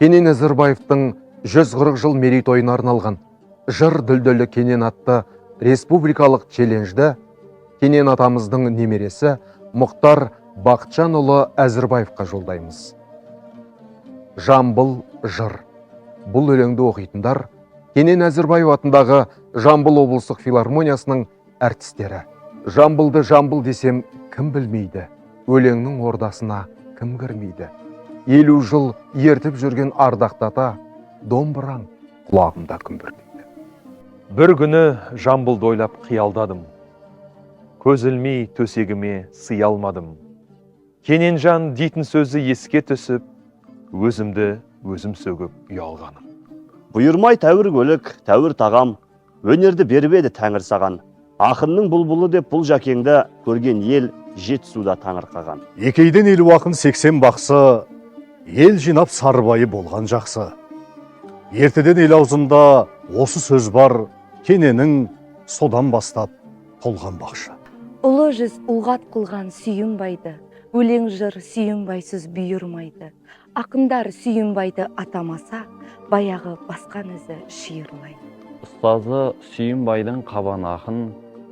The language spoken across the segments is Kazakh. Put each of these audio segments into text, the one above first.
Кенен Әзірбаевтың 140 жыл мерейтойына арналған «Жыр дүлдүлі Кенен» атты республикалық челленджді Кенен атамыздың немересі Мұхтар Бақытжанұлы Әзірбаевқа жолдаймыз. Жамбыл жыр. Бұл өлеңді оқитындар Кенен Әзірбаев атындағы Жамбыл облыстық филармониясының әртістері. Жамбылды жамбыл десем, кім білмейді? Өлеңнің ордасына кім кірмейді? 50 жыл ертіп жүрген ардақты ата, домбыраң құлағымда күмбірлейді. Бір күні Жамбылды ойлап қиялдадым. Көз ілмей төсегіме сыя алмадым. Кененжан дейтін сөзі еске түсіп, өзімді өзім сөгіп ұялғаным. Бұйырмай тәуір көлік, тәуір тағам, өнерді беріп еді тәңір саған. Ақынның бұлбұлы деп бұл жәкеңді көрген ел жет суда таңырқаған. Екейден 50 ақын 80 бақсы, ел жинап сарыбайы болған жақсы. Ертеден ел аузында осы сөз бар, Кененің содан бастап толған бақшы. Ұлы жүз ұлғат қылған сүйінбайды, өлең жыр сүйінбайсыз бүйірмайды. Ақындар сүйінбайды атамаса, баяғы басқан ізі шиырлайды. Ұстазы Сүйінбайдың қабан ақын,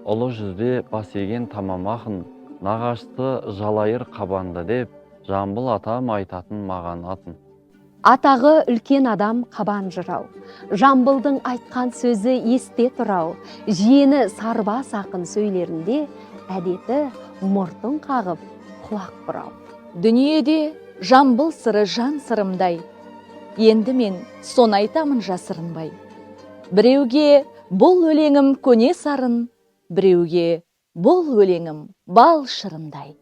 ұлы жүзде бас еген тамам ақын, нағашысы жалайыр қабанды деп, Жамбыл атам айтатын маған атын. Атағы үлкен адам қабан жырау, Жамбылдың айтқан сөзі есте тұрау, жиені сарбас ақын сөйлерінде, әдеті мұртын қағып құлақ бұрау. Дүниеде Жамбыл сыры жан сырымдай, енді мен сон айтамын жасырынбай. Біреуге бұл өлеңім көне сарын, біреуге бұл өлеңім бал шырындай.